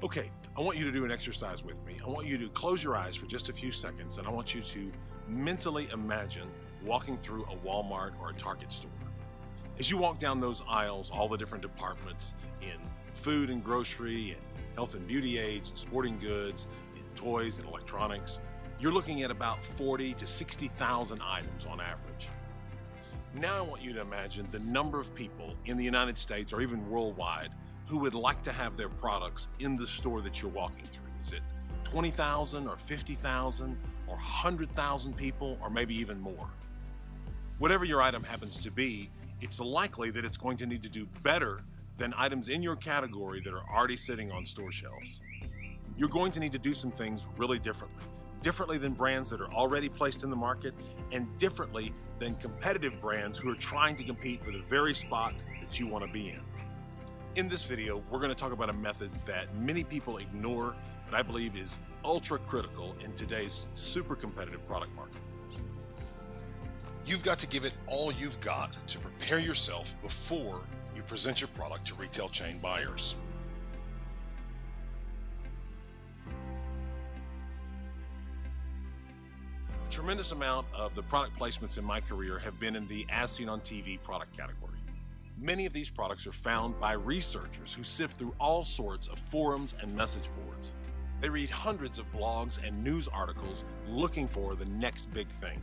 Okay, I want you to do an exercise with me. I want you to close your eyes for just a few seconds, and I want you to mentally imagine walking through a Walmart or a Target store. As you walk down those aisles, all the different departments in food and grocery, and health and beauty aids, and sporting goods, in toys and electronics, you're looking at about 40 to 60,000 items on average. Now I want you to imagine the number of people in the United States or even worldwide who would like to have their products in the store that you're walking through. Is it 20,000 or 50,000 or 100,000 people or maybe even more? Whatever your item happens to be, it's likely that it's going to need to do better than items in your category that are already sitting on store shelves. You're going to need to do some things really differently than brands that are already placed in the market and differently than competitive brands who are trying to compete for the very spot that you want to be in. In this video, we're going to talk about a method that many people ignore, but I believe is ultra critical in today's super competitive product market. You've got to give it all you've got to prepare yourself before you present your product to retail chain buyers. A tremendous amount of the product placements in my career have been in the as seen on TV product category. Many of these products are found by researchers who sift through all sorts of forums and message boards. They read hundreds of blogs and news articles looking for the next big thing.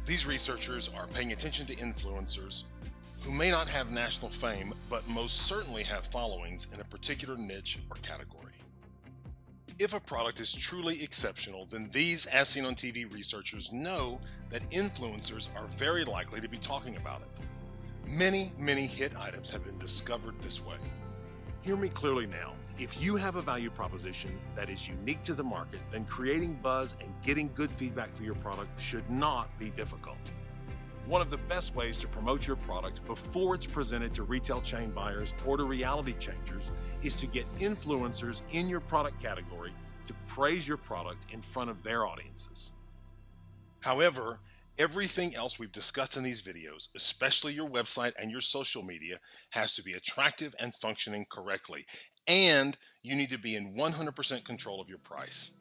These researchers are paying attention to influencers who may not have national fame, but most certainly have followings in a particular niche or category. If a product is truly exceptional, then these as seen on TV researchers know that influencers are very likely to be talking about it. Many hit items have been discovered this way. Hear me clearly now. If you have a value proposition that is unique to the market, then creating buzz and getting good feedback for your product should not be difficult. One of the best ways to promote your product before it's presented to retail chain buyers or to reality changers is to get influencers in your product category to praise your product in front of their audiences. However, everything else we've discussed in these videos, especially your website and your social media, has to be attractive and functioning correctly. And you need to be in 100% control of your price.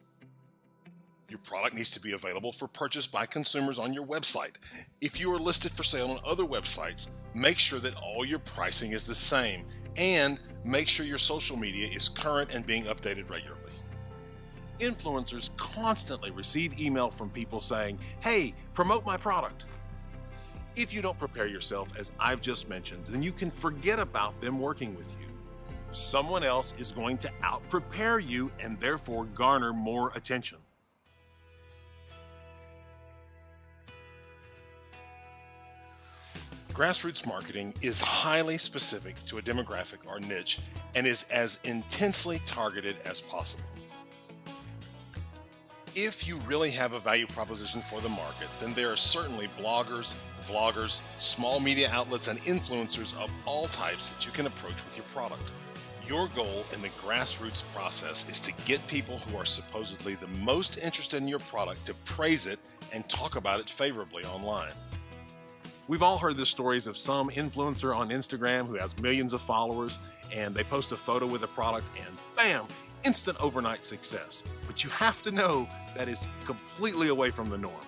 Your product needs to be available for purchase by consumers on your website. If you are listed for sale on other websites, make sure that all your pricing is the same, and make sure your social media is current and being updated regularly. Influencers constantly receive email from people saying, "Hey, promote my product." If you don't prepare yourself, as I've just mentioned, then you can forget about them working with you. Someone else is going to out-prepare you and therefore garner more attention. Grassroots marketing is highly specific to a demographic or niche and is as intensely targeted as possible. If you really have a value proposition for the market, then there are certainly bloggers, vloggers, small media outlets, and influencers of all types that you can approach with your product. Your goal in the grassroots process is to get people who are supposedly the most interested in your product to praise it and talk about it favorably online. We've all heard the stories of some influencer on Instagram who has millions of followers, and they post a photo with a product and bam, instant overnight success. But you have to know that is completely away from the norm.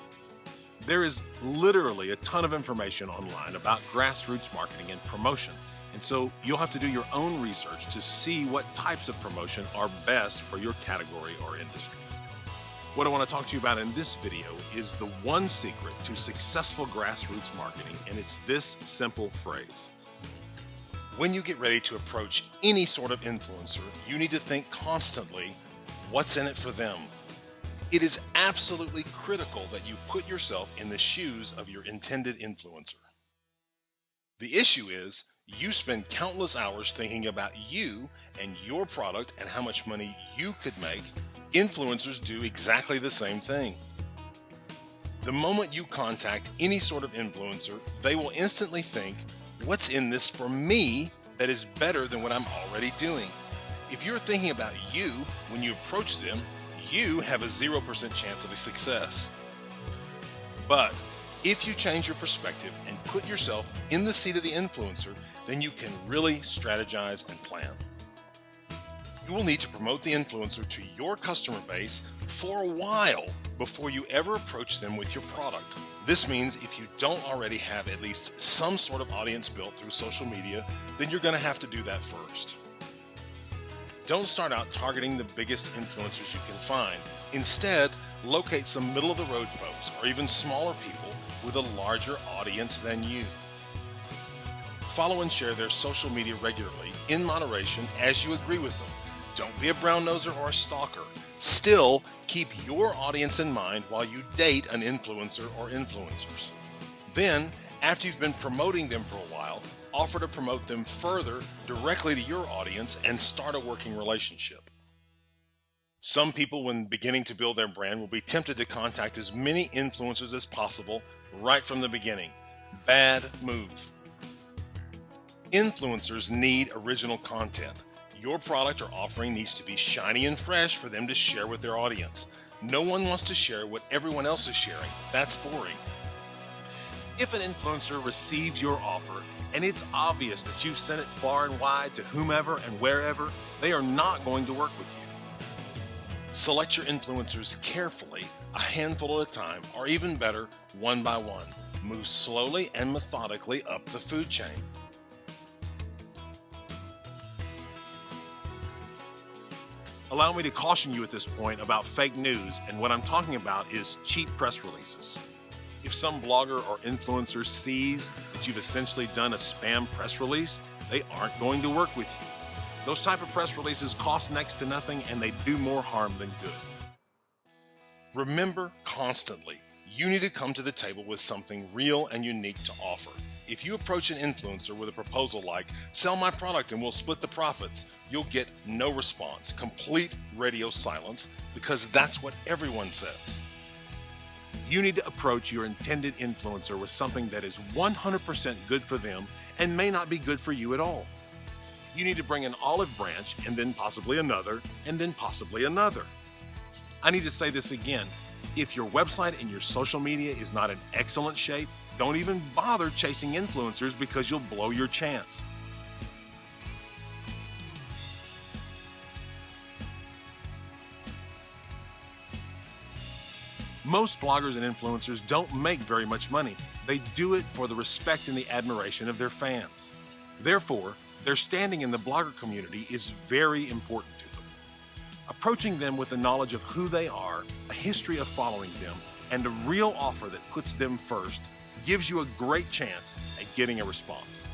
There is literally a ton of information online about grassroots marketing and promotion. And so you'll have to do your own research to see what types of promotion are best for your category or industry. What I want to talk to you about in this video is the one secret to successful grassroots marketing, and it's this simple phrase. When you get ready to approach any sort of influencer, you need to think constantly, what's in it for them? It is absolutely critical that you put yourself in the shoes of your intended influencer. The issue is, you spend countless hours thinking about you and your product and how much money you could make. Influencers do exactly the same thing. The moment you contact any sort of influencer, they will instantly think, what's in this for me that is better than what I'm already doing? If you're thinking about you when you approach them, you have a 0% chance of a success. But if you change your perspective and put yourself in the seat of the influencer, then you can really strategize and plan. You will need to promote the influencer to your customer base for a while before you ever approach them with your product. This means if you don't already have at least some sort of audience built through social media, then you're going to have to do that first. Don't start out targeting the biggest influencers you can find. Instead, locate some middle-of-the-road folks or even smaller people with a larger audience than you. Follow and share their social media regularly in moderation as you agree with them. Don't be a brown noser or a stalker. Still, keep your audience in mind while you date an influencer or influencers. Then, after you've been promoting them for a while, offer to promote them further directly to your audience and start a working relationship. Some people, when beginning to build their brand, will be tempted to contact as many influencers as possible right from the beginning. Bad move. Influencers need original content. Your product or offering needs to be shiny and fresh for them to share with their audience. No one wants to share what everyone else is sharing. That's boring. If an influencer receives your offer and it's obvious that you've sent it far and wide to whomever and wherever, they are not going to work with you. Select your influencers carefully, a handful at a time, or even better, one by one. Move slowly and methodically up the food chain. Allow me to caution you at this point about fake news, and what I'm talking about is cheap press releases. If some blogger or influencer sees that you've essentially done a spam press release, they aren't going to work with you. Those type of press releases cost next to nothing and they do more harm than good. Remember constantly, you need to come to the table with something real and unique to offer. If you approach an influencer with a proposal like, sell my product and we'll split the profits, you'll get no response, complete radio silence, because that's what everyone says. You need to approach your intended influencer with something that is 100% good for them and may not be good for you at all. You need to bring an olive branch and then possibly another and then possibly another. I need to say this again. If your website and your social media is not in excellent shape, don't even bother chasing influencers because you'll blow your chance. Most bloggers and influencers don't make very much money. They do it for the respect and the admiration of their fans. Therefore, their standing in the blogger community is very important to them. Approaching them with the knowledge of who they are, a history of following them, and a real offer that puts them first gives you a great chance at getting a response.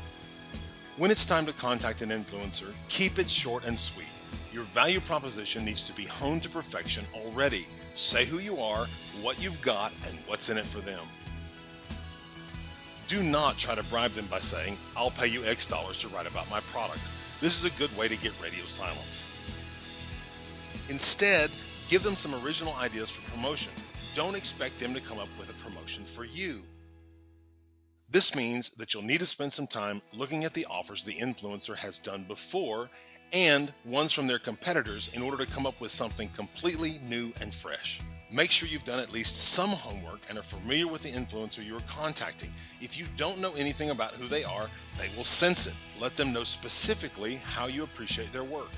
When it's time to contact an influencer, keep it short and sweet. Your value proposition needs to be honed to perfection already. Say who you are, what you've got, and what's in it for them. Do not try to bribe them by saying, I'll pay you X dollars to write about my product. This is a good way to get radio silence. Instead, give them some original ideas for promotion. Don't expect them to come up with a promotion for you. This means that you'll need to spend some time looking at the offers the influencer has done before and ones from their competitors in order to come up with something completely new and fresh. Make sure you've done at least some homework and are familiar with the influencer you're contacting. If you don't know anything about who they are, they will sense it. Let them know specifically how you appreciate their work.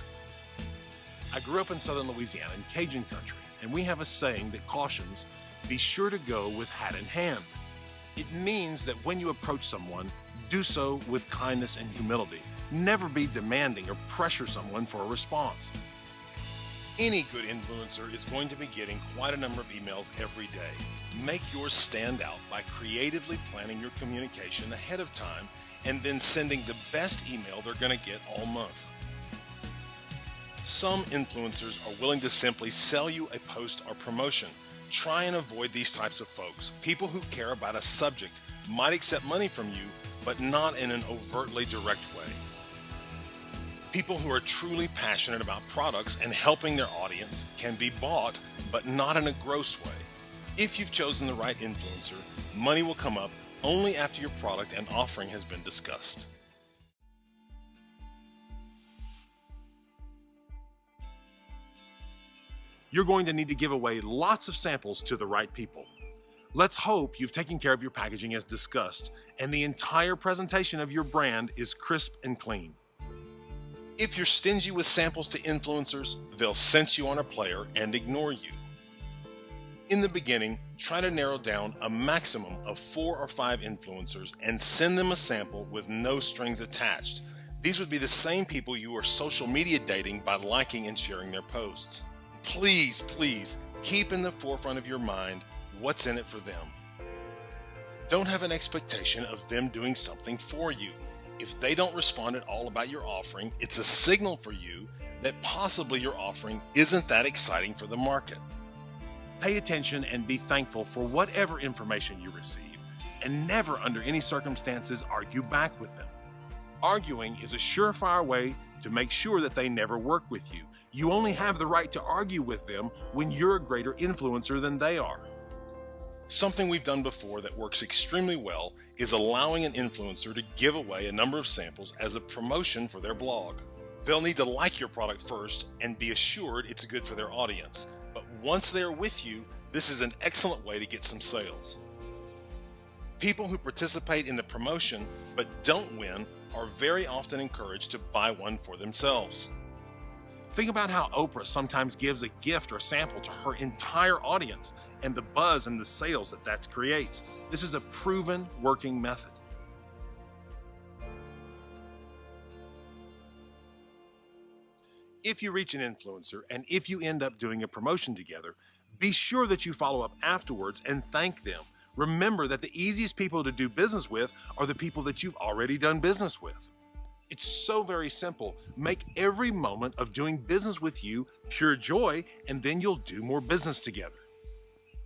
I grew up in southern Louisiana in Cajun country, and we have a saying that cautions, be sure to go with hat in hand. It means that when you approach someone, do so with kindness and humility. Never be demanding or pressure someone for a response. Any good influencer is going to be getting quite a number of emails every day. Make yours stand out by creatively planning your communication ahead of time and then sending the best email they're going to get all month. Some influencers are willing to simply sell you a post or promotion. Try and avoid these types of folks. People who care about a subject might accept money from you, but not in an overtly direct way. People who are truly passionate about products and helping their audience can be bought, but not in a gross way. If you've chosen the right influencer, money will come up only after your product and offering has been discussed. You're going to need to give away lots of samples to the right people. Let's hope you've taken care of your packaging as discussed, and the entire presentation of your brand is crisp and clean. If you're stingy with samples to influencers, they'll sense you on a player and ignore you. In the beginning, try to narrow down a maximum of 4 or 5 influencers and send them a sample with no strings attached. These would be the same people you are social media dating by liking and sharing their posts. Please, please keep in the forefront of your mind what's in it for them. Don't have an expectation of them doing something for you. If they don't respond at all about your offering, it's a signal for you that possibly your offering isn't that exciting for the market. Pay attention and be thankful for whatever information you receive, and never under any circumstances argue back with them. Arguing is a surefire way to make sure that they never work with you. You only have the right to argue with them when you're a greater influencer than they are. Something we've done before that works extremely well is allowing an influencer to give away a number of samples as a promotion for their blog. They'll need to like your product first and be assured it's good for their audience. But once they're with you, this is an excellent way to get some sales. People who participate in the promotion but don't win are very often encouraged to buy one for themselves. Think about how Oprah sometimes gives a gift or sample to her entire audience and the buzz and the sales that creates. This is a proven working method. If you reach an influencer and if you end up doing a promotion together, be sure that you follow up afterwards and thank them. Remember that the easiest people to do business with are the people that you've already done business with. It's so very simple. Make every moment of doing business with you pure joy, and then you'll do more business together.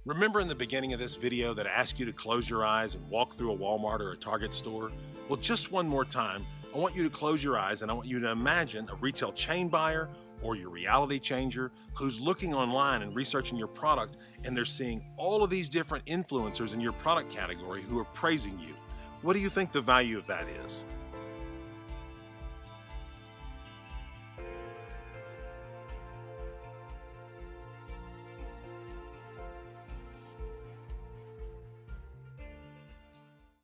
Remember in the beginning of this video that I asked you to close your eyes and walk through a Walmart or a Target store? Well, just one more time, I want you to close your eyes and I want you to imagine a retail chain buyer or your reality changer who's looking online and researching your product, and they're seeing all of these different influencers in your product category who are praising you. What do you think the value of that is?